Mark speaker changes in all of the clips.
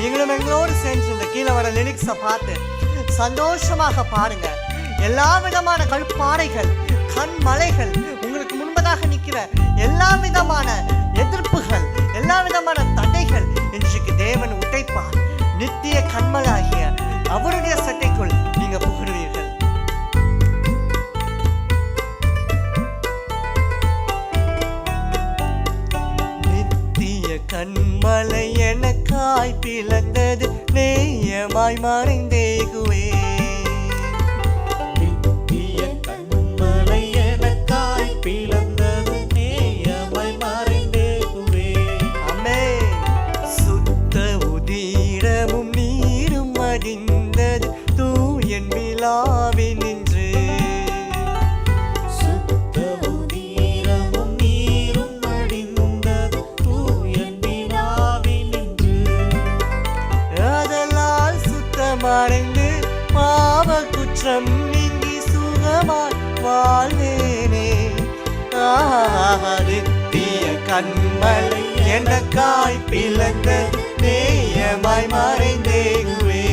Speaker 1: நீங்களும் எங்களோடு சேர்ந்து இந்த கீழே வர லிரிக்ஸை பார்த்து சந்தோஷமாக பாருங்க. எல்லா விதமான கல்பாறைகள், கண்மலைகள், உங்களுக்கு முன்பதாக நிற்கிற எல்லா விதமான எதிர்ப்புகள், எல்லா விதமான தடைகள் இன்றைக்கு தேவன் உடைப்பார். நித்திய கண்மலாகிய அவருடைய சட்டைக்குள் நீங்க புகழுவீர்கள். நித்திய கண்மலை எனக்காய் பிளந்தது, நேயமாய் மறைந்தேகுவே.
Speaker 2: நித்திய கண்மலை எனக்காய் பிளந்தது, நேயமாய் மறைந்தேகுவே.
Speaker 1: ஆமென். சுத்த உதிரமும் நீரும் அடிந்தது, தூயன் விழாவி நின்று.
Speaker 2: சுத்த உதிரமும் நீரும் அடிந்தது, தூயன் விழாவில் நின்று.
Speaker 1: அதலால் சுத்தமடைந்து பாவ குற்றம் நீங்கி சுகமாய் வாழ்வேனே. நித்திய கண்மலை எனக்காய் பிளந்தது, நேயமாய் மறைந்தேகுவே.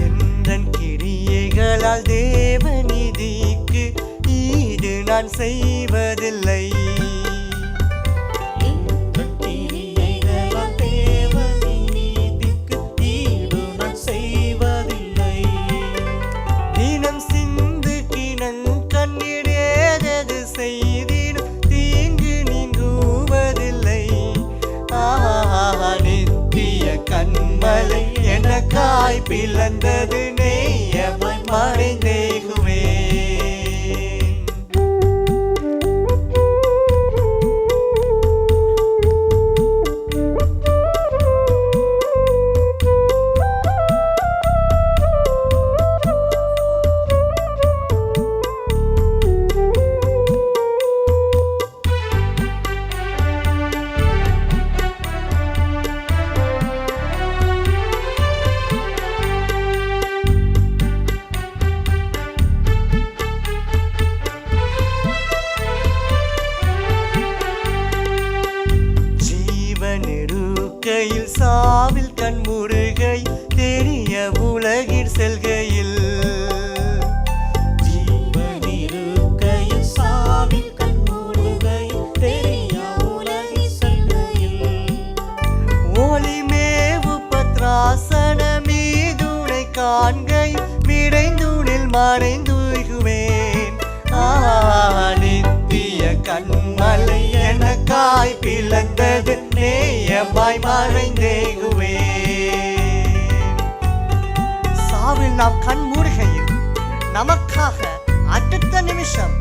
Speaker 1: எந்தன் கிரியைகளால் தேவநீதிக்கு ஈடு நான் செய்வதில்லை.
Speaker 2: எந்தன் கிரியைகளால் தேவநீதிக்கு ஈடு நான் செய்வதில்லை.
Speaker 1: தினம் சிந்து கிணன் கண்ணீர் ஏதது செய்திடும் தீங்கு நீங்குவதில்லை. நித்திய கண்மலை எனக்காய் பிளந்தது, நேயமாய் மறைந்தேகுவே. ஜீவனிருக்கையில் சாவில் கண்முருகை தெரிய உலகிற் செல்கையில்.
Speaker 2: ஜீவனிருக்கையில் சாவில் கண்மூடுகையில், தெரிய உலகில் செல்கையில்.
Speaker 1: ஒளிமேவு பத்ராசன மீதுனை காண்கை விரைந்துனில் மறைந்துகுவேன். நித்திய கண்மலை எனக்காய் பிளந்தது, நேயமாய் மறைந்தேகுவேன். சாவில் நாம் கண் மூடுகையில் நமக்காக அடுத்த நிமிஷம்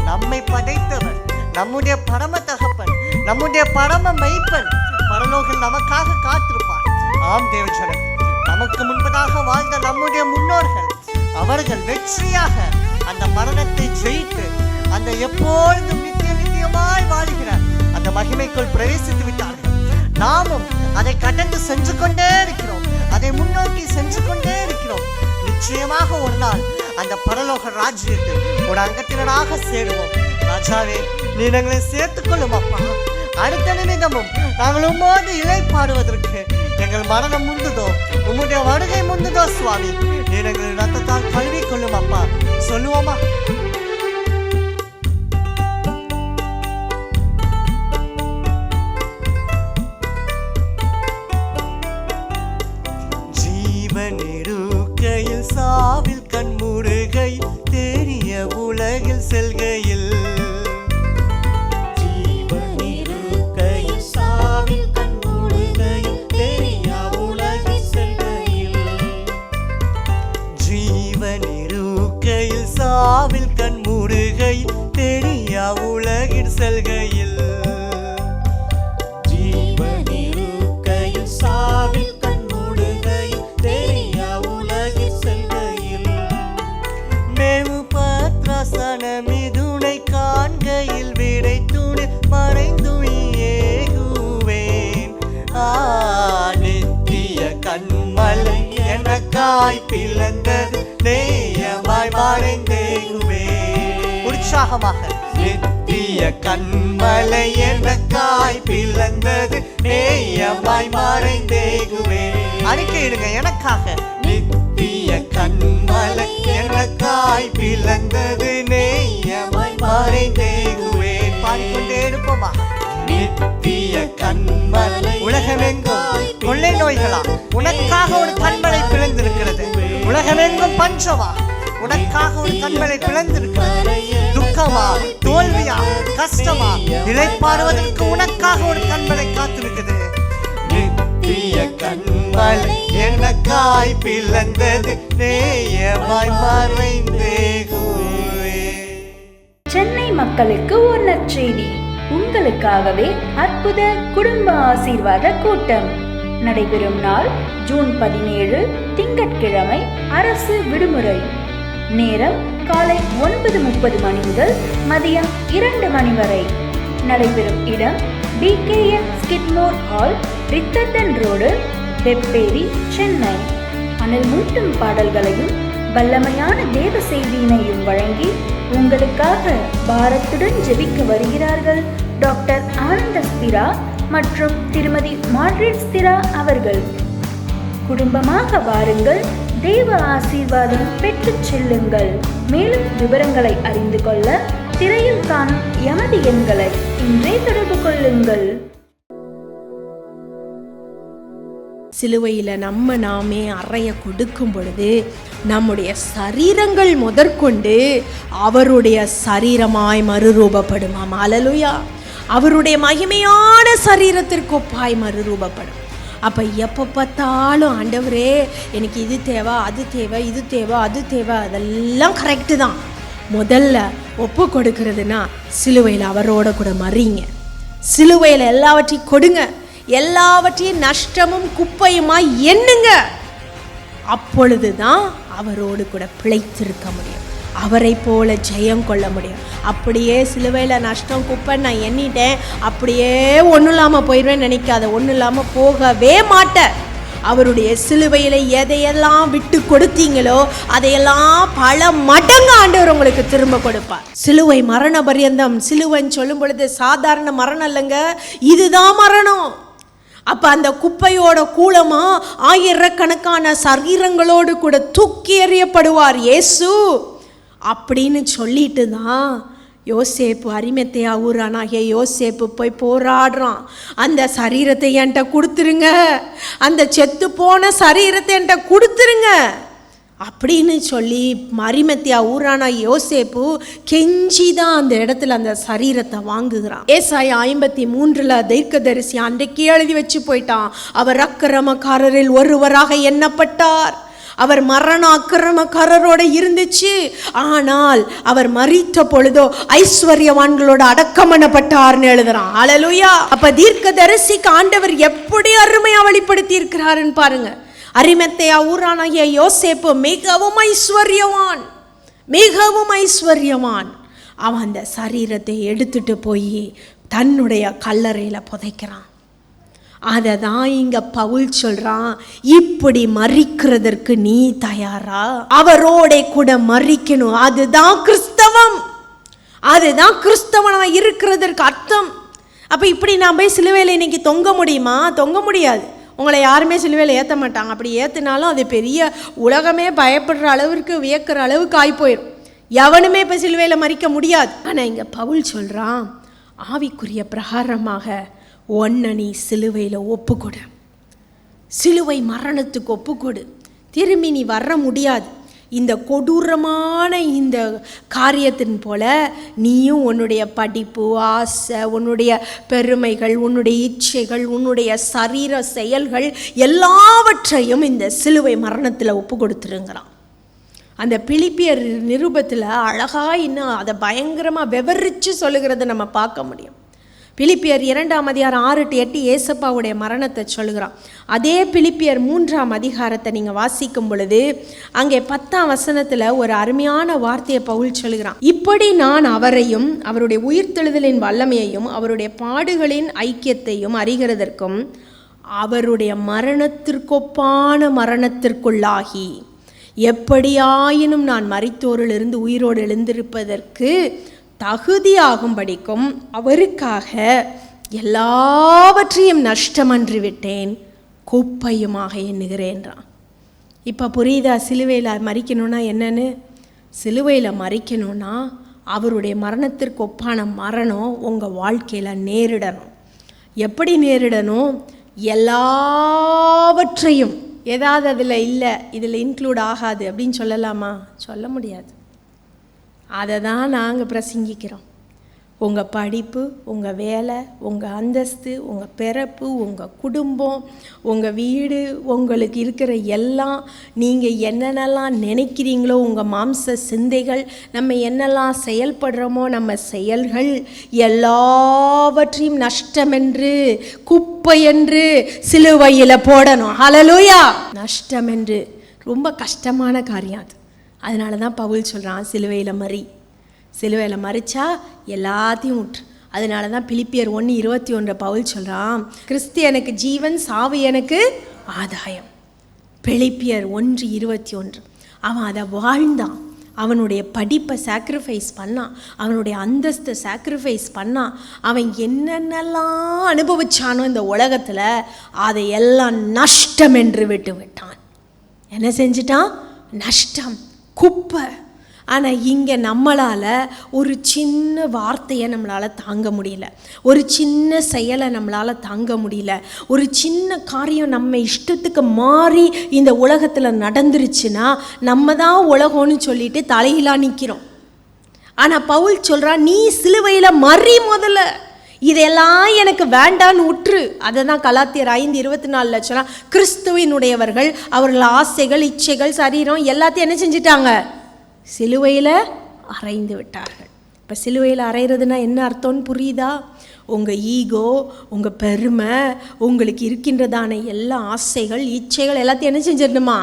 Speaker 1: நம்மை படைத்தவர், நம்முடைய பரம தகப்பன், நம்முடைய பரம மெய்ப்பன் பரலோகில் நமக்காக காத்திருப்பார். ஆம் தேவஜனமே, நமக்கு முன்பதாக வாழ்ந்த நம்முடைய முன்னோர்கள், அவர்கள் வெற்றியாக அந்த மரணத்தை ஜெயித்து அந்த எப்பொழுதும் நித்தியமாய் வாழ்கிற அந்த மகிமைக்குள் பிரவேசித்து விட்டார்கள். நாமும் அதை கடந்து சென்று கொண்டே இருக்கிறோம், அதை முன்னோக்கி சென்று கொண்டே இருக்கிறோம். நிச்சயமாக ஒரு நாள் அந்த பரலோக ராஜ்யத்தில் ஒரு அங்கத்தினராக சேருவோம். ராஜாவே, நீ எங்களை சேர்த்துக் கொள்ளும் அப்பா. அடுத்த நிமிடமும் நாங்கள் உம்மோடு இளைப்பாடுவதற்கு எங்கள் மரணம் முந்துதோ, உம்முடைய வருகை முந்துதோ சுவாமி. நீ எங்களை ரத்தத்தால் கழுவி கொள்ளும் அப்பா. சொல்லுவோமா? ஜீவனிருக்கையில் சாவில் கண்முருகை தெரிய உலகில் செல்கையில்.
Speaker 2: ஜீவனிருக்கையில் சாவில் கண்மூடுகையில், தெரிய உலகில் செல்கையில்.
Speaker 1: ஜீவனிருக்கையில் சாவில் கண்முருகை தெரிய உலகில் செல்கையில்.
Speaker 2: ஜீவனிருக்கையில் சாவில் கண்மூடுகையில், தெரிய உலகில் செல்கையில்.
Speaker 1: மேவு பத்ராசன மிதுனை காண்கையில் விடை துணி மறைந்து ஏகுவே.
Speaker 2: எனக்காய் பிளந்தது நேயமாய் மறைந்தேகுவே.
Speaker 1: உற்சாகமாக
Speaker 2: நித்திய கண்மலை எனக்காய் பிளந்தது நேயமாய் மறைந்தேகுவே.
Speaker 1: அறிக்கையிடுங்க, எனக்காக
Speaker 2: நித்திய கண்மலை எனக்காய் பிளந்தது நேயமாய் மறைந்தேகுவே.
Speaker 1: பாடிக்கொண்டே இருப்போமா?
Speaker 2: நித்திய கண்மலை
Speaker 1: உலகமெங்கும் கொள்ளை நோய்களா, உனக்காக ஒரு கண்மலை பிளந்திருக்கிறது. உலகமெங்கும் பஞ்சமா, உனக்காக ஒரு கண்மலை பிளந்திருக்கிறது. துக்கமா, தோல்வியா, கஷ்டமா, இளைப்பாறுவதற்கு உனக்காக ஒரு கண்மலை காத்திருக்குது.
Speaker 2: நித்திய கண்மலை எனக்காய் பிளந்தது நேயமாய் மறைந்தேகுவே.
Speaker 3: சென்னை மக்களுக்கு ஒரு நற்செய்தி. உங்களுக்காகவே அற்புத குடும்ப ஆசீர்வாத கூட்டம் நடைபெறும் நாள் ஜூன் 17 திங்கட்கிழமை, அரசு விடுமுறை. நேரம் காலை 9:30 மணி முதல் மதியம் 2 மணி வரை. நடைபெறும் இடம் BKM Skidmore hall, Ritherdon road, Vepery, Chennai. அனல் மூட்டும் பாடல்களையும் வல்லமையான தேவ செய்தியினையும் வழங்கி உங்களுக்காக பாரத்துடன் ஜெபிக்க வருகிறார்கள் டாக்டர் ஆனந்தஸ்திரா மற்றும் திருமதி மார்கரெட் ஸ்திரா அவர்கள். குடும்பமாக வாருங்கள், தேவ ஆசீர்வாதம் பெற்றுச் செல்லுங்கள். மேலும் விவரங்களை அறிந்து கொள்ள திரையில் காணும் எமது எண்களை இன்றே தொடர்பு கொள்ளுங்கள்.
Speaker 4: சிலுவையில் நாமே அறைய கொடுக்கும் பொழுது நம்முடைய சரீரங்கள் முதற்கொண்டு அவருடைய சரீரமாய் மறுரூபப்படுமாம். அல்லேலூயா. அவருடைய மகிமையான சரீரத்திற்கு ஒப்பாய் மறுரூபப்படும். அப்போ எப்போ பார்த்தாலும் ஆண்டவரே எனக்கு இது தேவை, அது தேவை, இது தேவை, அது தேவை, அதெல்லாம் கரெக்டு தான். முதல்ல ஒப்பு கொடுக்கறதுனா சிலுவையில் அவரோட கூட மறிங்க. சிலுவையில் எல்லாவற்றையும் கொடுங்க, எல்லாவற்றையும் நஷ்டமும் குப்பையுமாய் எண்ணுங்க. அப்பொழுது தான் அவரோடு கூட பிழைத்திருக்க முடியும், அவரை போல ஜெயம் கொள்ள முடியும். அப்படியே சிலுவையில் நஷ்டம் குப்பை நான் எண்ணிட்டேன், அப்படியே ஒன்றும் இல்லாமல் போயிடுவேன் நினைக்காத. ஒன்றும் இல்லாமல் போகவே மாட்டேன். அவருடைய சிலுவையில் எதையெல்லாம் விட்டு கொடுத்தீங்களோ அதையெல்லாம் பல மடங்கு ஆண்டவர் உங்களுக்கு திரும்ப கொடுப்பார். சிலுவை மரண பரியந்தம். சிலுவைன்னு சொல்லும் பொழுது சாதாரண மரணம் இல்லைங்க, இதுதான் மரணம். அப்போ அந்த குப்பையோட கூலமா ஆயிரக்கணக்கான சரீரங்களோடு கூட தூக்கி எறியப்படுவார் இயேசு அப்படின்னு சொல்லிட்டு தான் யோசேப்பு, அரிமத்தேயா ஊரானாகிய யோசேப்பு போய் போராடுறான். அந்த சரீரத்தை என்கிட்ட கொடுத்துருங்க, அந்த செத்து போன சரீரத்தை என்கிட்ட கொடுத்துருங்க அப்படின்னு சொல்லி அரிமத்தேயா ஊரான யோசேப்பு கெஞ்சி தான் அந்த இடத்துல அந்த சரீரத்தை வாங்குகிறான். ஏசாயா 53 தீர்க்கதரிசி அன்றைக்கு எழுதி வச்சு போயிட்டான். அவர் அக்கிரமக்காரரில் ஒருவராக எண்ணப்பட்டார். அவர் மரண அக்கிரமக்காரரோட இருந்துச்சு, ஆனால் அவர் மரித்த பொழுதோ ஐஸ்வர்யவான்களோட அடக்கம் பண்ணப்பட்டார்னு எழுதுறான். அல்லேலூயா. அப்ப தீர்க்கதரிசிக்கு ஆண்டவர் எப்படி அருமையா வெளிப்படுத்தி இருக்கிறாருன்னு பாருங்க. அரிமத்தேயா ஊரானாகிய யோசேப்பு மிகவும் ஐஸ்வர்யவான், மிகவும் ஐஸ்வர்யவான். அவன் அந்த சரீரத்தை எடுத்துட்டு போய் தன்னுடைய கல்லறையில் புதைக்கிறான். அதை தான் இங்க பவுல் சொல்றான், இப்படி மரிக்கிறதற்கு நீ தயாரா? அவரோட கூட மரிக்கணும். அதுதான் கிறிஸ்தவம், அதுதான் கிறிஸ்தவனா இருக்கிறதற்கு அர்த்தம். அப்ப இப்படி நான் போய் சிலுவையில் இன்னைக்கு தொங்க முடியுமா? தொங்க முடியாது. உங்களை யாருமே சிலுவையில் ஏற்ற மாட்டாங்க. அப்படி ஏற்றினாலும் அது பெரிய உலகமே பயப்படுற அளவிற்கு, வியக்கிற அளவுக்கு ஆகிப்போயிடும். எவனுமே இப்போ சிலுவையில் மறிக்க முடியாது. ஆனால் இங்கே பவுல் சொல்கிறான், ஆவிக்குரிய பிரகாரமாக ஒன்றை நீ சிலுவையில் ஒப்புக்கொடு, சிலுவை மரணத்துக்கு ஒப்புக்கொடு. திரும்பி நீ வர முடியாது. இந்த கொடூரமான இந்த காரியத்தின் போல நீயும் உன்னுடைய படிப்பு, ஆசை, உன்னுடைய பெருமைகள், உன்னுடைய இச்சைகள், உன்னுடைய சரீர செயல்கள் எல்லாவற்றையும் இந்த சிலுவை மரணத்தில் ஒப்பு கொடுத்துருங்கிறான். அந்த பிலிப்பியர் நிருபத்தில் அழகாக இன்னும் அதை பயங்கரமாக விவரித்து சொல்லுகிறத நம்ம பார்க்க முடியும். பிலிப்பியர் 2:6-8 ஏசப்பாவுடைய மரணத்தை சொல்கிறான். அதே பிலிப்பியர் 3 நீங்கள் வாசிக்கும் பொழுது அங்கே 10 ஒரு அருமையான வார்த்தையை பவுல் சொல்கிறான். இப்படி நான் அவரையும் அவருடைய உயிர்த்தெழுதலின் வல்லமையையும் அவருடைய பாடுகளின் ஐக்கியத்தையும் அறிகிறதற்கும் அவருடைய மரணத்திற்கொப்பான மரணத்திற்குள்ளாகி எப்படியாயினும் நான் மரித்தோரிலிருந்து உயிரோடு எழுந்திருப்பதற்கு தகுதியாகும்படிக்கும் அவருக்காக எல்லாவற்றையும் நஷ்டமன்று விட்டேன், குப்பையுமாக எண்ணுகிறேன்றான். இப்போ புரியுதா சிலுவையில் மறிக்கணும்னா என்னன்னு? சிலுவையில் மறிக்கணும்னா அவருடைய மரணத்திற்கு ஒப்பான மரணம் உங்கள் வாழ்க்கையில் நேரிடணும். எப்படி நேரிடணும்? எல்லாவற்றையும், ஏதாவது அதில் இல்லை, இதில் இன்க்ளூட் ஆகாது அப்படின்னு சொல்லலாமா? சொல்ல முடியாது. அதை தான் நாங்கள் பிரசங்கிக்கிறோம். உங்கள் படிப்பு, உங்கள் வேலை, உங்கள் அந்தஸ்து, உங்கள் பிறப்பு, உங்கள் குடும்பம், உங்கள் வீடு, உங்களுக்கு இருக்கிற எல்லாம், நீங்கள் என்னென்னலாம் நினைக்கிறீங்களோ, உங்கள் மாம்ச சிந்தைகள், நம்ம என்னெல்லாம் செயல்படுறோமோ, நம்ம செயல்கள் எல்லாவற்றையும் நஷ்டமென்று, குப்பையென்று சிலுவையில் போடணும். ஹல்லேலூயா! நஷ்டமென்று. ரொம்ப கஷ்டமான காரியம் அது. அதனால தான் பவுல் சொல்கிறான், சிலுவையில் மறி. சிலுவையில் மறிச்சா எல்லாத்தையும் விட்டு. அதனால தான் பிலிப்பியர் 1:21 பவுல் சொல்கிறான், கிறிஸ்து எனக்கு ஜீவன், சாவு எனக்கு ஆதாயம். பிலிப்பியர் 1:21. அவன் அதை வாழ்ந்தான். அவனுடைய படிப்பை சாக்ரிஃபைஸ் பண்ணான், அவனுடைய அந்தஸ்தை சாக்ரிஃபைஸ் பண்ணான். அவன் என்னென்னலாம் அனுபவிச்சானோ இந்த உலகத்தில் அதையெல்லாம் நஷ்டம் என்று விட்டு விட்டான். என்ன செஞ்சிட்டான்? நஷ்டம், குப்பை. ஆனால் இங்கே நம்மளால் ஒரு சின்ன வார்த்தையை நம்மளால் தாங்க முடியல, ஒரு சின்ன செயலை நம்மளால் தாங்க முடியல, ஒரு சின்ன காரியம் நம்ம இஷ்டத்துக்கு மாறி இந்த உலகத்தில் நடந்துருச்சுன்னா நம்ம தான் உலகம்னு சொல்லிட்டு தலையிலாக நிற்கிறோம். ஆனால் பவுல் சொல்கிறான், நீ சிலுவையில் மறி, முதல்ல இதெல்லாம் எனக்கு வேண்டான்னு உற்று. அதை தான் கலாத்தியர் 5:24 சொன்னால், கிறிஸ்துவினுடையவர்கள் அவர்கள் ஆசைகள், இச்சைகள், சரீரம் எல்லாத்தையும் என்ன செஞ்சிட்டாங்க? சிலுவையில் அறைந்து விட்டார்கள். இப்போ சிலுவையில் அறைகிறதுனா என்ன அர்த்தம்னு புரியுதா? உங்கள் ஈகோ, உங்கள் பெருமை, உங்களுக்கு இருக்கின்றதான எல்லா ஆசைகள், இச்சைகள் எல்லாத்தையும் என்ன செஞ்சிடணுமா?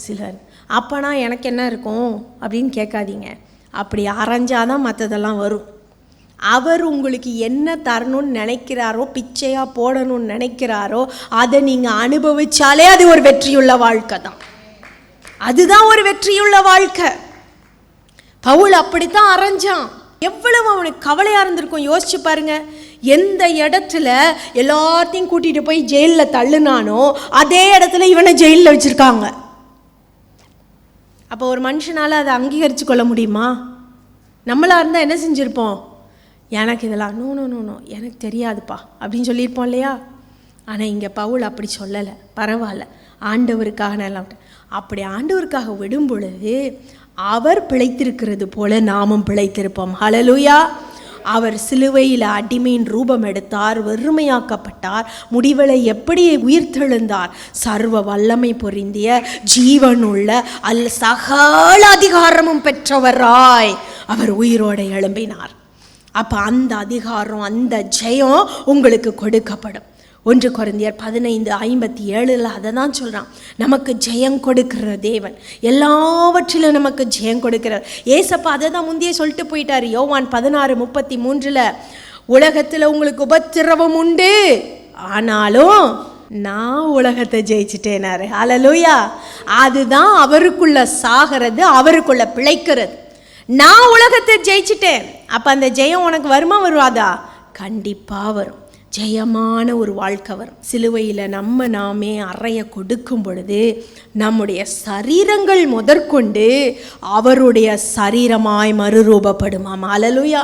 Speaker 4: சிலர் அப்போனா எனக்கு என்ன இருக்கும் அப்படின்னு கேட்காதீங்க. அப்படி அரைஞ்சாதான் மற்றதெல்லாம் வரும். அவர் உங்களுக்கு என்ன தரணும்னு நினைக்கிறாரோ, பிச்சையாக போடணும்னு நினைக்கிறாரோ, அதை நீங்கள் அனுபவிச்சாலே அது ஒரு வெற்றியுள்ள வாழ்க்கை தான். அதுதான் ஒரு வெற்றியுள்ள வாழ்க்கை. பவுல் அப்படித்தான் அரைஞ்சான். எவ்வளவு அவனுக்கு கவலையாக இருந்திருக்கும் யோசிச்சு பாருங்க. எந்த இடத்துல எல்லாத்தையும் கூட்டிகிட்டு போய் ஜெயிலில் தள்ளுனானோ அதே இடத்துல இவனை ஜெயிலில் வச்சுருக்காங்க. அப்போ ஒரு மனுஷனால் அதை அங்கீகரித்து கொள்ள முடியுமா? நம்மளாக இருந்தால் என்ன செஞ்சுருப்போம்? எனக்கு இதெல்லாம் நோ நோ நோ நோ எனக்கு தெரியாதுப்பா அப்படின்னு சொல்லியிருப்போம் இல்லையா? ஆனால் இங்கே பவுல் அப்படி சொல்லலை. பரவாயில்ல, ஆண்டவருக்காக நல்லா. அப்படி ஆண்டவருக்காக விடும் பொழுது அவர் பிழைத்திருக்கிறது போல நாமும் பிழைத்திருப்போம். ஹல்லேலூயா! அவர் சிலுவையில் அடிமையின் ரூபம் எடுத்தார், வெறுமையாக்கப்பட்டார், முடிவில் எப்படி உயிர்த்தெழுந்தார், சர்வ வல்லமை பொருந்திய ஜீவனுள்ள சகல அதிகாரமும் பெற்றவராய் அவர் உயிரோடு எழும்பினார். அப்போ அந்த அதிகாரம், அந்த ஜெயம் உங்களுக்கு கொடுக்கப்படும். 1 கொரிந்தியர் 15:57 அதை தான் சொல்கிறான். நமக்கு ஜெயம் கொடுக்கிற தேவன், எல்லாவற்றிலும் நமக்கு ஜெயம் கொடுக்கிறார். ஏசப்பா அதை தான் முந்தையே சொல்லிட்டு போயிட்டார். யோவான் 16:33 உலகத்தில் உங்களுக்கு உபத்திரவம் உண்டு, ஆனாலும் நான் உலகத்தை ஜெயிச்சிட்டேனாரு. ஹல்லேலூயா! அதுதான் அவருக்குள்ள சாகிறது, அவருக்குள்ள பிழைக்கிறது. நான் உலகத்தை ஜெயிச்சிட்டேன். அப்போ அந்த ஜெயம் உனக்கு வருமா? வருவாதா? கண்டிப்பாக வரும். ஜெயமான ஒரு வாழ்க்கை வரும். சிலுவையில் நாமே அறைய கொடுக்கும் பொழுது நம்முடைய சரீரங்கள் முதற்கொண்டு அவருடைய சரீரமாய் மறுரூபப்படுமாம். ஹல்லேலூயா!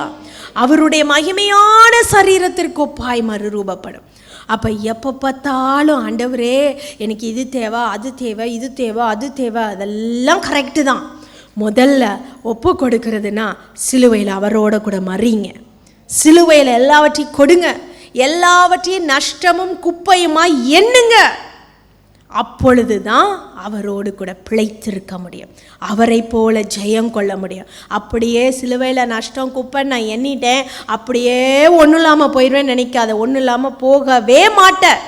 Speaker 4: அவருடைய மகிமையான சரீரத்திற்கு ஒப்பாய் மறுரூபப்படும். அப்போ எப்போ பார்த்தாலும் ஆண்டவரே எனக்கு இது தேவை, அது தேவை, இது தேவை, அது தேவை, அதெல்லாம் கரெக்டு தான். முதல்ல ஒப்பு கொடுக்கறதுனா சிலுவையில் அவரோட கூட மறிங்க. சிலுவையில் எல்லாவற்றையும் கொடுங்க, எல்லாவற்றையும் நஷ்டமும் குப்பையுமாய் எண்ணுங்க. அப்பொழுது தான் அவரோடு கூட பிழைத்திருக்க முடியும், அவரை போல ஜெயம் கொள்ள முடியும். அப்படியே சிலுவையில் நஷ்டம் குப்பை நான் எண்ணிட்டேன், அப்படியே ஒன்றும் இல்லாமல் போயிடுவேன்னு நினைக்காத. ஒன்றும் இல்லாமல் போகவே மாட்டேன்.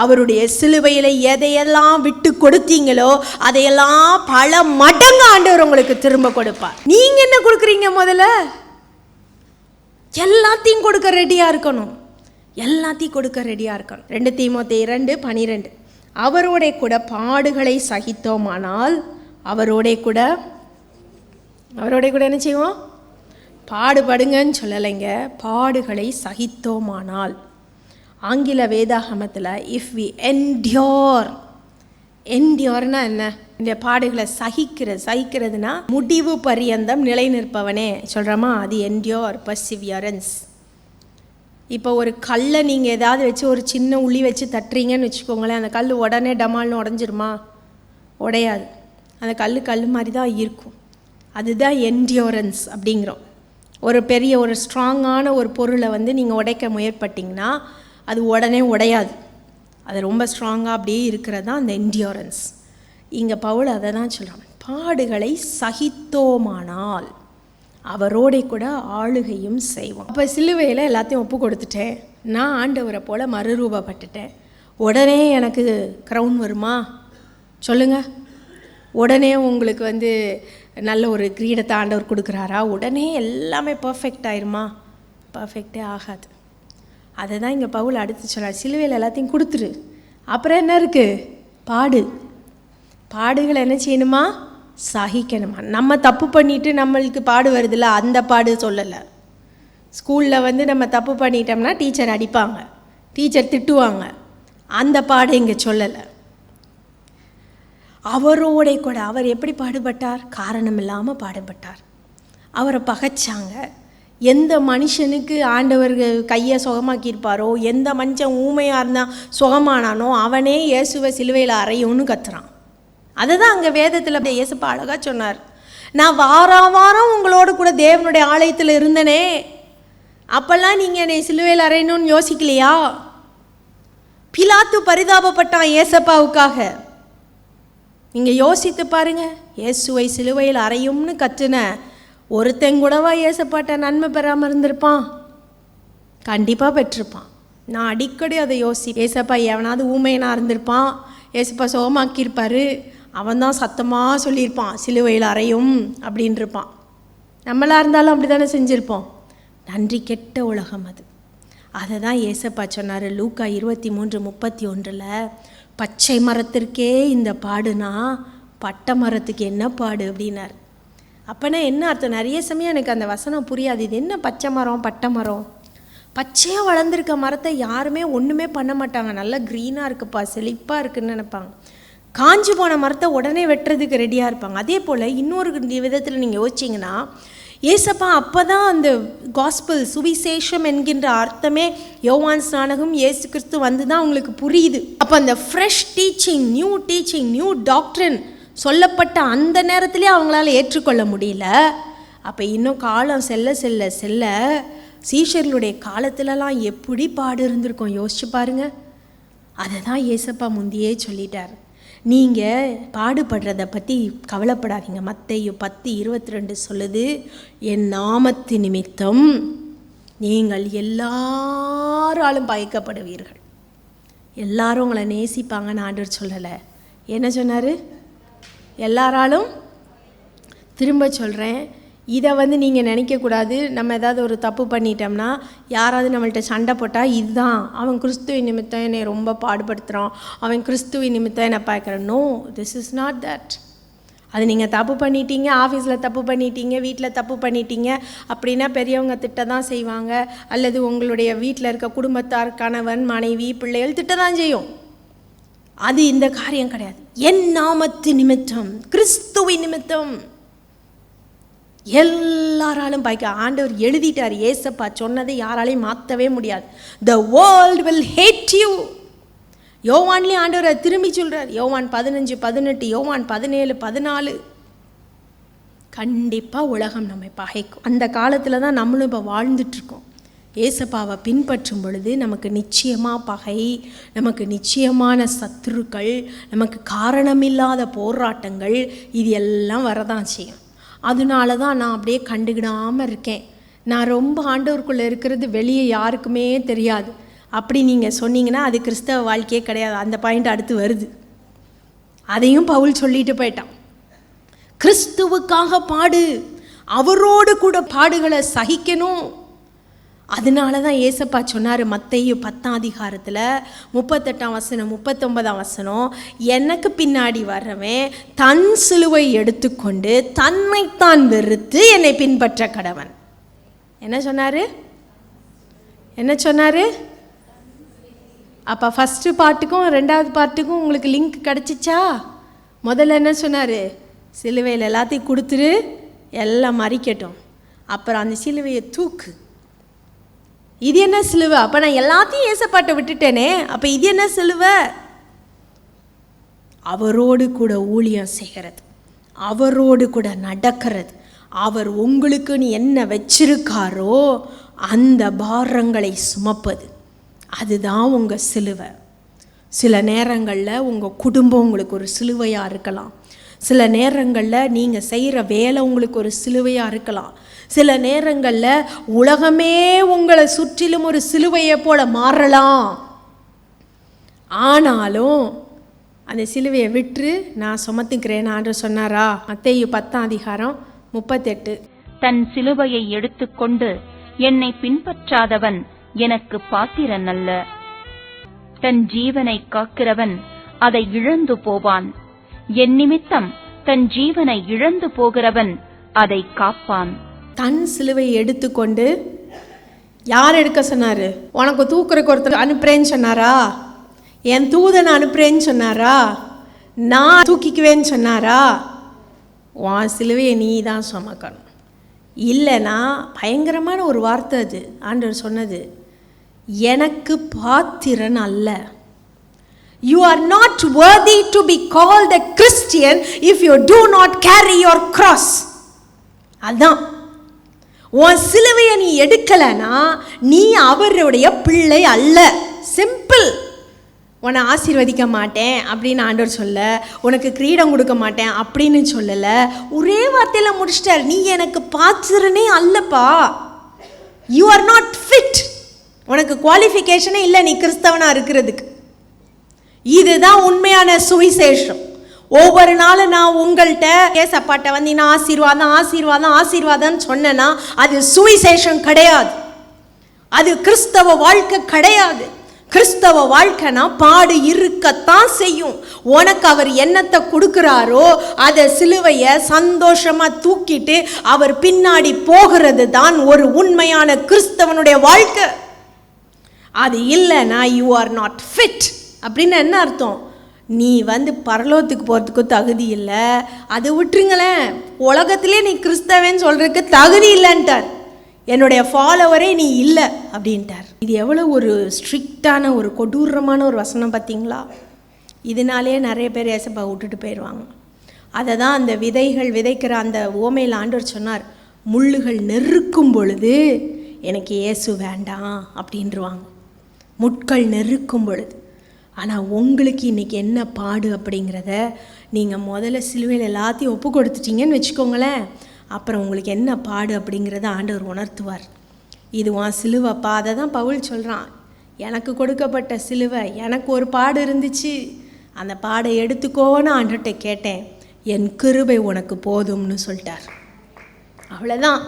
Speaker 4: அவருடைய சிலுவையில் எதையெல்லாம் விட்டு கொடுத்தீங்களோ அதையெல்லாம் பல மடங்கு ஆண்டவர் உங்களுக்கு திரும்ப கொடுப்பார். நீங்க என்ன கொடுக்குறீங்க? முதல்ல எல்லாத்தையும் கொடுக்க ரெடியா இருக்கணும், எல்லாத்தையும் கொடுக்க ரெடியா இருக்கணும். 2 தீமோத்தேயு 2:12 அவரோட கூட பாடுகளை சகித்தோமானால் அவரோட கூட என்ன செய்வோம்? பாடுபடுங்கன்னு சொல்லலைங்க, பாடுகளை சகித்தோமானால். ஆங்கில வேதாகமத்தில் இஃப் வி என்டியோர்னா என்ன? இந்த பாடுகளை சகிக்கிறதுனா முடிவு பரியந்தம் நிலை நிற்பவனே சொல்கிறோமா, அது என்டியோர், பர்சிவியரன்ஸ். இப்போ ஒரு கல்லை நீங்கள் ஏதாவது வச்சு ஒரு சின்ன உளி வச்சு தட்டுறீங்கன்னு வச்சுக்கோங்களேன், அந்த கல் உடனே டமால்னு உடஞ்சிருமா? உடையாது. அந்த கல் மாதிரி தான் இருக்கும். அதுதான் என்டியோரன்ஸ் அப்படிங்கிறோம். ஒரு பெரிய ஒரு ஸ்ட்ராங்கான ஒரு பொருளை நீங்கள் உடைக்க முயற்பட்டிங்கன்னா அது உடனே உடையாது. அது ரொம்ப ஸ்ட்ராங்காக அப்படியே இருக்கிறது தான் அந்த என்டியோரன்ஸ். இங்கே பவுல் அதை தான் சொல்கிறாங்க, பாடுகளை சகித்தோமானால் அவரோட கூட ஆளுகையும் செய்வோம். அப்போ சிலுவையில் எல்லாத்தையும் ஒப்பு கொடுத்துட்டேன், நான் ஆண்டவரை போல் மறுரூபப்பட்டுட்டேன், உடனே எனக்கு க்ரௌன் வருமா? சொல்லுங்கள். உடனே உங்களுக்கு நல்ல ஒரு கிரீடத்தை ஆண்டவர் கொடுக்குறாரா? உடனே எல்லாமே பர்ஃபெக்ட் ஆயிருமா? பர்ஃபெக்டே ஆகாது. அதை தான் இங்கே பவுல் அடுத்து சொல்கிறார், சிலுவையில் எல்லாத்தையும் கொடுத்துரு, அப்புறம் என்ன இருக்குது? பாடுகளை என்ன செய்யணுமா? சகிக்கணுமா. நம்ம தப்பு பண்ணிவிட்டு நம்மளுக்கு பாடு வருதில்ல, அந்த பாடு சொல்லலை. ஸ்கூலில் நம்ம தப்பு பண்ணிட்டோம்னா டீச்சர் அடிப்பாங்க, டீச்சர் திட்டுவாங்க, அந்த பாடு இங்கே சொல்லலை. அவரோட கூட அவர் எப்படி பாடுபட்டார்? காரணம் இல்லாமல் பாடுபட்டார். அவரை பகைச்சாங்க. எந்த மனுஷனுக்கு ஆண்டவர் கையை சுகமாக்கியிருப்பாரோ, எந்த மனுஷன் ஊமையாக இருந்தால் சுகமானானோ அவனே இயேசுவை சிலுவையில் அறையும்னு கத்துறான். அதை தான் அங்கே வேதத்தில் இயேசுப்பா அழகாக சொன்னார், நான் வாரம் உங்களோட கூட தேவனுடைய ஆலயத்தில் இருந்தனே, அப்போல்லாம் நீங்கள் என்னை சிலுவையில் அறையணும்னு யோசிக்கலையா? பிலாத்து பரிதாபப்பட்டான் இயேசப்பாவுக்காக. நீங்கள் யோசித்து பாருங்கள், இயேசுவை சிலுவையில் அறையும்னு கற்றுன ஒருத்தங்கூடவா இயேசப்பாட்ட நன்மை பெறாமல் இருந்திருப்பான்? கண்டிப்பாக பெற்றிருப்பான். நான் அடிக்கடி அதை ஏசப்பா எவனாவது ஊமையனாக இருந்திருப்பான், ஏசப்பா சுகமாக்கியிருப்பார், அவன் தான் சத்தமாக சொல்லியிருப்பான் சிலுவையில் அறையும் அப்படின்ட்டுருப்பான். நம்மளாக இருந்தாலும் அப்படி தானே செஞ்சுருப்போம். நன்றி கெட்ட உலகம் அது. அதை தான் ஏசப்பா சொன்னார் லூக்கா 23:31, பச்சை மரத்திற்கே இந்த பாடுனா பட்டை மரத்துக்கு என்ன பாடு அப்படின்னார். அப்போனா என்ன அர்த்தம்? நிறைய சமயம் எனக்கு அந்த வசனம் புரியாது. இது என்ன பச்சை மரம் பட்டை மரம்? பச்சையாக வளர்ந்துருக்க மரத்தை யாருமே ஒன்றுமே பண்ண மாட்டாங்க, நல்லா க்ரீனாக இருக்குப்பா செழிப்பாக இருக்குன்னு நினைப்பாங்க. காஞ்சி போன மரத்தை உடனே வெட்டுறதுக்கு ரெடியாக இருப்பாங்க. அதே போல் இன்னொரு விதத்தில் நீங்கள் யோசிச்சிங்கன்னா, ஏசப்பா அப்போ தான் அந்த காஸ்பிள் சுவிசேஷம் என்கின்ற அர்த்தமே யோவான் ஸ்நானகம் இயேசு கிறிஸ்து வந்து தான் அவங்களுக்கு புரியுது. அப்போ அந்த ஃப்ரெஷ் டீச்சிங், நியூ டாக்ட்ரின் சொல்லப்பட்ட அந்த நேரத்திலே அவங்களால ஏற்றுக்கொள்ள முடியல. அப்போ இன்னும் காலம் செல்ல சீஷர்களுடைய காலத்துலலாம் எப்படி பாடு இருந்திருக்கோம் யோசிச்சு பாருங்கள். அதை தான் ஏசப்பா முந்தியே சொல்லிட்டார், நீங்கள் பாடுபடுறதை பற்றி கவலைப்படாதீங்க. மத்தேயு 10:22 சொல்லுது, என் நாமத்து நிமித்தம் நீங்கள் எல்லாராலும் பயக்கப்படுவீர்கள். எல்லாரும் உங்களை நேசிப்பாங்கன்னு ஆண்டவர் சொல்லலை. என்ன சொன்னார்? எல்லாராலும். திரும்ப சொல்கிறேன், இதை நீங்கள் நினைக்கக்கூடாது. நம்ம ஏதாவது ஒரு தப்பு பண்ணிட்டோம்னா, யாராவது நம்மள்கிட்ட சண்டை போட்டால் இதுதான் அவன் கிறிஸ்துவின் நிமித்தம் என்னை ரொம்ப பாடுபடுத்துகிறான், அவன் கிறிஸ்துவின் நிமித்தம் என்னை பார்க்குறான். No, this is not that. அது நீங்கள் தப்பு பண்ணிட்டீங்க, ஆஃபீஸில் தப்பு பண்ணிட்டீங்க, வீட்டில் தப்பு பண்ணிட்டீங்க அப்படின்னா பெரியவங்க திட்ட தான் செய்வாங்க, அல்லது உங்களுடைய வீட்டில் இருக்க குடும்பத்தார், கணவன், மனைவி, பிள்ளைகள் திட்ட தான் செய்யும். அது இந்த காரியம் கிடையாது. என் நாமத்து நிமித்தம், கிறிஸ்துவின் நிமித்தம் எல்லாராலும் பாய்க்க ஆண்டவர் எழுதிட்டார். ஏசப்பா சொன்னதை யாராலையும் மாற்றவே முடியாது. The world will hate you. யோவான்லேயும் ஆண்டவர் திரும்பி சொல்கிறார். யோவான் 15:18, யோவான் 17:14. கண்டிப்பாக உலகம் நம்மை பகைக்கும். அந்த காலத்தில் தான் நம்மளும் இப்போ வாழ்ந்துட்டுருக்கோம். ஏசப்பாவை பின்பற்றும் பொழுது நமக்கு நிச்சயமாக பகை, நமக்கு நிச்சயமான சத்துருக்கள், நமக்கு காரணமில்லாத போராட்டங்கள், இது எல்லாம் வரதான் செய்யும். அதனால தான் நான் அப்படியே கண்டுக்கிடாமல் இருக்கேன். நான் ரொம்ப ஆண்டவருக்குள்ளே இருக்கிறது வெளியே யாருக்குமே தெரியாது அப்படி நீங்கள் சொன்னீங்கன்னா அது கிறிஸ்தவ வாழ்க்கையே கிடையாது. அந்த பாயிண்ட் அடுத்து வருது. அதையும் பவுல் சொல்லிட்டு போயிட்டான். கிறிஸ்துவுக்காக பாடு, அவரோடு கூட பாடுகளை சகிக்கணும். அதனால தான் ஏசப்பா சொன்னார் மத்தேயு 10 38 39 எனக்கு பின்னாடி வர்றவன் தன் சிலுவை எடுத்துக்கொண்டு தன்னைத்தான் வெறுத்து என்னை பின்பற்ற கடவன். என்ன சொன்னார்? அப்போ ஃபஸ்ட்டு பாட்டுக்கும் 2வது பாட்டுக்கும் உங்களுக்கு லிங்க் கிடச்சிச்சா? முதல்ல என்ன சொன்னார்? சிலுவையில் எல்லாத்தையும் கொடுத்துரு, எல்லாம் மறிக்கட்டும், அப்புறம் அந்த சிலுவையை தூக்கு. இது என்ன சிலுவை? அப்போ நான் எல்லாத்தையும் ஏசப்பாட்டை விட்டுட்டேனே, அப்போ இது என்ன சிலுவை? அவரோடு கூட ஊழியம் செய்கிறது, அவரோடு கூட நடக்கிறது, அவர் உங்களுக்குன்னு என்ன வச்சிருக்காரோ அந்த பாரங்களை சுமப்பது, அதுதான் உங்கள் சிலுவை. சில நேரங்களில் உங்கள் குடும்பம் உங்களுக்கு ஒரு சிலுவையாக இருக்கலாம். சில நேரங்களில் நீங்கள் செய்கிற வேலை உங்களுக்கு ஒரு சிலுவையாக இருக்கலாம். சில நேரங்களில் உலகமே உங்களை சுற்றிலும் ஒரு சிலுவையை போல மாறலாம். ஆனாலும் அந்த சிலுவையை விட்டு நான் சுமத்துக்கிறேன் ஆண்டவர் சொன்னாரா? மத்தேயு 10:38.
Speaker 3: தன் சிலுவையை எடுத்துக்கொண்டு என்னை பின்பற்றாதவன் எனக்கு பாத்திரன் அல்ல. தன் ஜீவனை காக்கிறவன் அதை இழந்து போவான். என் நிமித்தம் தன் ஜீவனை இழந்து போகிறவன் அதை காப்பான்.
Speaker 4: தன் சிலுவையை எடுத்துக்கொண்டு யார் எடுக்க சொன்னார்? உனக்கு தூக்குறக்கு ஒருத்தர் அனுப்புறேன்னு சொன்னாரா? என் தூதனை அனுப்புறேன்னு சொன்னாரா? நான் தூக்கிக்குவேன்னு சொன்னாரா? உன் சிலுவையை நீ தான் சுமக்கணும். இல்லைன்னா பயங்கரமான ஒரு வார்த்தை அது. ஆண்டவர் சொன்னது, எனக்கு பாத்திரன் அல்ல. You are not worthy to be called a Christian if you do not carry your cross. அதான் உன் சிலுவையை நீ எடுக்கலைன்னா நீ அவருடைய பிள்ளை அல்ல. சிம்பிள். உன்னை ஆசீர்வதிக்க மாட்டேன் அப்படின்னு ஆண்டவர் சொல்ல, உனக்கு கிரீடம் கொடுக்க மாட்டேன் அப்படின்னு சொல்லலை. ஒரே வார்த்தையில் முடிச்சிட்டார், நீ எனக்கு பாத்திரனே அல்லப்பா. You are not fit. உனக்கு குவாலிஃபிகேஷனே இல்லை நீ கிறிஸ்தவனாக இருக்கிறதுக்கு. இதுதான் உண்மையான சுவிசேஷம். ஒவ்வொரு நாளும் நான் உங்கள்கிட்ட ஏசப்பாட்ட வந்து நான் ஆசீர்வாதம் ஆசீர்வாதம் ஆசீர்வாதம்னு சொன்னேன்னா அது சுவிசேஷம் கிடையாது, அது கிறிஸ்தவ வாழ்க்கை கிடையாது. கிறிஸ்தவ வாழ்க்கைனா பாடு இருக்கத்தான் செய்யும். உனக்கு அவர் என்னத்தை கொடுக்குறாரோ அதை சிலுவையை சந்தோஷமாக தூக்கிட்டு அவர் பின்னாடி போகிறது தான் ஒரு உண்மையான கிறிஸ்தவனுடைய வாழ்க்கை. அது இல்லைன்னா யூ ஆர் நாட் ஃபிட். அப்படின்னு என்ன அர்த்தம்? நீ வந்து பரலோகத்துக்கு போகிறதுக்கு தகுதி இல்லை. அதை விட்டுருங்களேன், உலகத்திலே நீ கிறிஸ்தவன் சொல்கிறதுக்கு தகுதி இல்லைன்ட்டார். என்னுடைய ஃபாலோவரே நீ இல்லை அப்படின்ட்டார். இது எவ்வளோ ஒரு ஸ்ட்ரிக்டான ஒரு கொடூரமான ஒரு வசனம் பார்த்தீங்களா? இதனாலே நிறைய பேர் ஏசப்பா விட்டுட்டு போயிடுவாங்க. அதை தான் அந்த விதைகள் விதைக்கிற அந்த ஓமையில் ஆண்டவர் சொன்னார், முள்ளுகள் நெருக்கும் பொழுது எனக்கு இயேசு வேண்டாம் அப்படின்ருவாங்க. முட்கள் நெருக்கும் பொழுது. ஆனால் உங்களுக்கு இன்றைக்கி என்ன பாடு அப்படிங்கிறத நீங்கள் முதல்ல சிலுவையில் எல்லாத்தையும் ஒப்பு கொடுத்துட்டீங்கன்னு வச்சுக்கோங்களேன். அப்புறம் உங்களுக்கு என்ன பாடு அப்படிங்கிறத ஆண்டவர் உணர்த்துவார். இது உன் சிலுவைப்பா. அதை தான் பவுல் சொல்கிறான், எனக்கு கொடுக்கப்பட்ட சிலுவை, எனக்கு ஒரு பாடு இருந்துச்சு, அந்த பாடை எடுத்துக்கோன்னு ஆண்டவர்கிட்ட கேட்டேன், என் கிருபை உனக்கு போதும்னு சொல்லிட்டார். அவ்வளோதான்,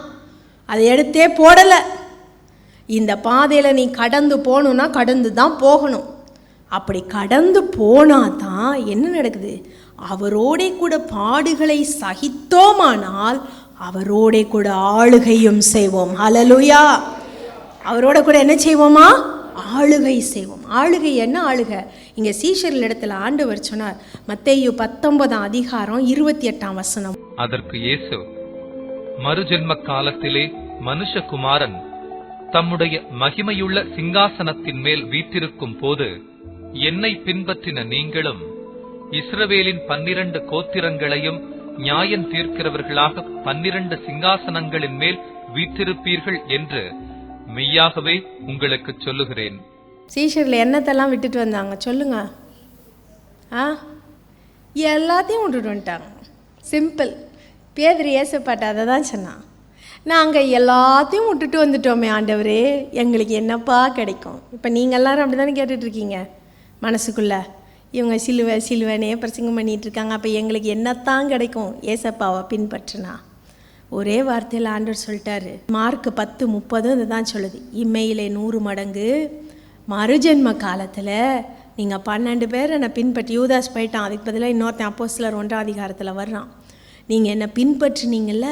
Speaker 4: அதை எடுத்தே போடலை. இந்த பாதையில் நீ கடந்து போகணுன்னா கடந்து தான் போகணும். அப்படி கடந்து போனால் தான் என்ன நடக்குது? அவரோடே கூட பாடுகளை சகித்தோமானால் அவரோடே கூட ஆளுகையும் செய்வோம். ஹல்லேலூயா. அவரோட கூட என்ன செய்வோமா? ஆளுகை செய்வோம். ஆளுகை என்ன ஆளுகை? இங்கே சீஷர்கள் இடத்துல ஆண்டவர் சொன்னார், மத்தேயு 19:28.
Speaker 5: அதற்கு இயேசு, மறுஜென்ம காலத்திலே மனுஷகுமாரன் தம்முடைய மகிமையுள்ள சிங்காசனத்தின் மேல் வீற்றிருக்கும் போது என்னை பின்பற்றின நீங்களும் இஸ்ரவேலின் 12 கோத்திரங்களையும் நியாயம் தீர்க்கிறவர்களாக 12 சிங்காசனங்களின் மேல் வீற்றிருப்பீர்கள் என்று மெய்யாகவே உங்களுக்கு சொல்லுகிறேன்.
Speaker 4: சீஷர்கள் என்னத்தெல்லாம் விட்டுட்டு வந்தாங்க சொல்லுங்க? எல்லாத்தையும் விட்டுட்டு வந்துட்டாங்க. சிம்பிள். பேதுரு ஏசப்பாட்ட அதை தான் சொன்னான், நாங்கள் எல்லாத்தையும் விட்டுட்டு வந்துட்டோமே ஆண்டவரே, எங்களுக்கு என்னப்பா கிடைக்கும்? இப்போ நீங்கள் எல்லாரும் அப்படி தானே கேட்டுட்ருக்கீங்க மனசுக்குள்ளே. இவங்க சிலுவை சிலுவைனே பிரசங்கம் பண்ணிகிட்ருக்காங்க, அப்போ எங்களுக்கு என்னத்தான் கிடைக்கும் ஏசப்பாவை பின்பற்றினா? ஒரே வார்த்தையில் ஆண்டவர் சொல்லிட்டாரு. மார்க் 10:30 இதுதான் சொல்லுது. இம்மையிலே 100 மடங்கு, மறுஜென்ம காலத்தில் நீங்கள் 12 பேர் என்னை பின்பற்றி, யூதாஸ் போயிட்டான், அதுக்கு பதிலாக இன்னொருத்தன் அப்போஸ்தலர் 1ஆம் அதிகாரத்தில் வர்றான். நீங்கள் என்னை பின்பற்றினீங்கள்ல,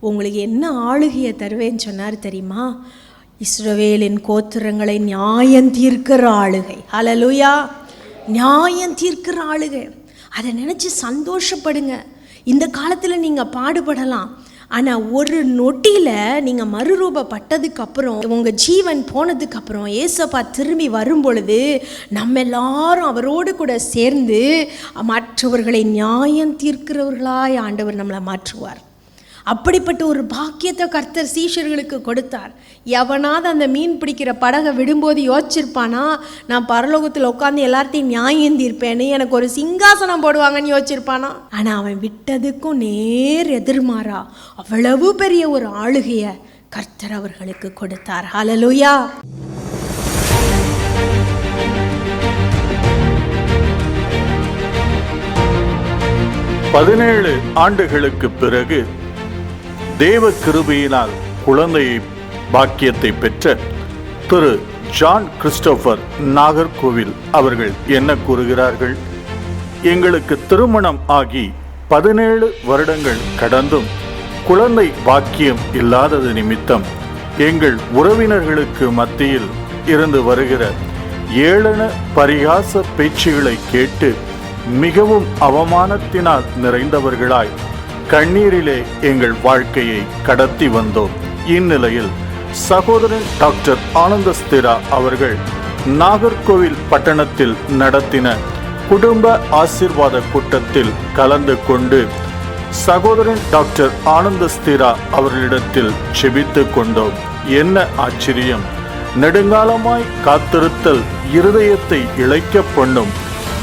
Speaker 4: உங்களுக்கு என்ன ஆளுகையை தருவேன்னு சொன்னார் தெரியுமா? இஸ்ரவேலின் கோத்திரங்களை நியாயம் தீர்க்கிற ஆளுகை. ஹல்லேலூயா! நியாயம் தீர்க்கிற ஆளுகை. அதை நினச்சி சந்தோஷப்படுங்க. இந்த காலத்தில் நீங்கள் பாடுபடலாம், ஆனால் ஒரு நொட்டியில் நீங்கள் மறுரூபப்பட்டதுக்கப்புறம், உங்கள் ஜீவன் போனதுக்கப்புறம், ஏசப்பா திரும்பி வரும் பொழுது நம்ம எல்லாரும் அவரோடு கூட சேர்ந்து மற்றவர்களை நியாயம் தீர்க்கிறவர்களாய் ஆண்டவர் நம்மளை மாற்றுவார். அப்படிப்பட்ட ஒரு பாக்கியத்தை கர்த்தர் சீஷர்களுக்கு கொடுத்தார். எவனாவது அந்த மீன் பிடிக்கிற படகை விடும்போது யோசிச்சிருப்பானா, நான் பரலோகத்தில் உட்காந்து எல்லார்த்தையும் நியாயம் தீர்ப்பேன்னு, எனக்கு ஒரு சிங்காசனம் போடுவாங்கன்னு யோசிச்சிருப்பானா? ஆனால் அவன் விட்டதுக்கும் நேர் எதிர்மாறா அவ்வளவு பெரிய ஒரு ஆளுகையை கர்த்தர் அவர்களுக்கு கொடுத்தார். ஹல்லேலூயா!
Speaker 6: பதினேழு ஆண்டுகளுக்கு பிறகு தேவ கிருபையினால் குழந்தையை பாக்கியத்தை பெற்ற திரு ஜான் கிறிஸ்டோபர் நாகர்கோவில் அவர்கள் என்ன கூறுகிறார்கள்? எங்களுக்கு திருமணம் ஆகி 17 வருடங்கள் கடந்தும் குழந்தை பாக்கியம் இல்லாதது நிமித்தம் எங்கள் உறவினர்களுக்கு மத்தியில் இருந்து வருகிற ஏளன பரிகாச பேச்சுகளை கேட்டு மிகவும் அவமானத்தினால் நிறைந்தவர்களாய் கண்ணீரிலே எங்கள் வாழ்க்கையை கடத்தி வந்தோம். இந்நிலையில் சகோதரன் டாக்டர் ஆனந்தஸ்திரா அவர்கள் நாகர்கோவில் பட்டணத்தில் நடத்தின குடும்ப ஆசீர்வாத கூட்டத்தில் கலந்து கொண்டு சகோதரன் டாக்டர் ஆனந்தஸ்திரா அவர்களிடத்தில் செபித்து கொண்டோம். என்ன ஆச்சரியம்! நெடுங்காலமாய் காத்திருத்தல் இருதயத்தை இளைக்க பண்ணும்,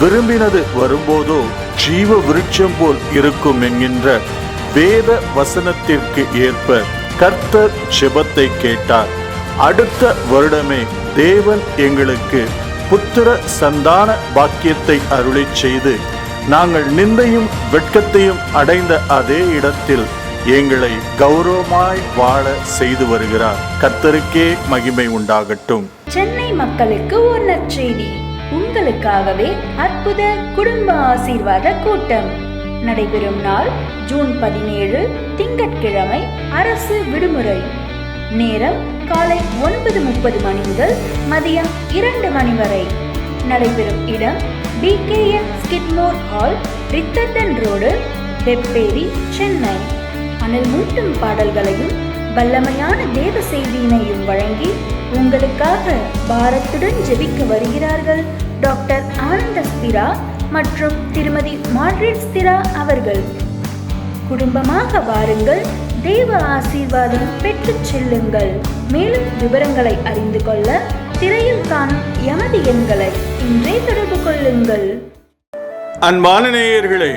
Speaker 6: விரும்பினது வரும்போதோ ஜீவ விருட்சம் போல் இருக்கும் என்கின்ற வேத வசனத்திற்கு ஏற்ப கர்த்தர் ஜெபத்தை கேட்டார். அடுத்த வருடமே தேவன் எங்களுக்கு புத்திர சந்தான பாக்கியத்தை அருளி செய்து நாங்கள் நிந்தையும் வெட்கத்தையும் அடைந்த அதே இடத்தில் எங்களை கௌரவமாய் வாழ செய்து வருகிறார். கர்த்தருக்கே மகிமை உண்டாகட்டும்.
Speaker 7: சென்னை மக்களுக்கு ஒரு நற்செய்தி. உங்களுக்காகவே அற்புத குடும்ப ஆசீர்வாத கூட்டம் நடைபெறும் நாள் ஜூன் 17 திங்கட்கிழமை, அரசு விடுமுறை. நேரம் காலை 9:30 மணி முதல் மதியம் 2 மணி வரை. நடைபெறும் இடம் BKM Skidmore hall, Ritherdon road, Vepery, Chennai. அனல் மூட்டும் பாடல்களையும் வல்லமையான தேவ செய்தியினையும் வழங்கி உங்களுக்காக பாரத்துடன் ஜெபிக்க வருகிறார்கள் டாக்டர் ஆனந்தஸ்திரா மற்றும் திருமதி மார்கரெட் ஸ்திரா அவர்கள். குடும்பமாக வாருங்கள், தேவ ஆசீர்வாதம் பெற்று செல்லுங்கள். மேலும் விவரங்களை அறிந்து கொள்ள திரையில் காணும் எமது எண்களை இன்றே தொடர்பு கொள்ளுங்கள்.
Speaker 6: அன்பான நேயர்களே,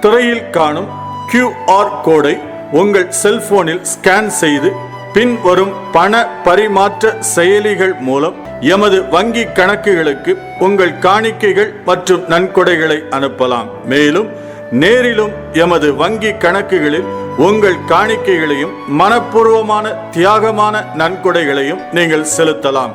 Speaker 6: திரையில் காணும் QR கோடை உங்கள் செல்போனில் ஸ்கேன் செய்து பின்வரும் பண பரிமாற்ற செயலிகள் மூலம் எமது வங்கி கணக்குகளுக்கு உங்கள் காணிக்கைகள் மற்றும் நன்கொடைகளை அனுப்பலாம். மேலும் நேரிலும் எமது வங்கி கணக்குகளில் உங்கள் காணிக்கைகளையும் மனப்பூர்வமான தியாகமான நன்கொடைகளையும் நீங்கள் செலுத்தலாம்.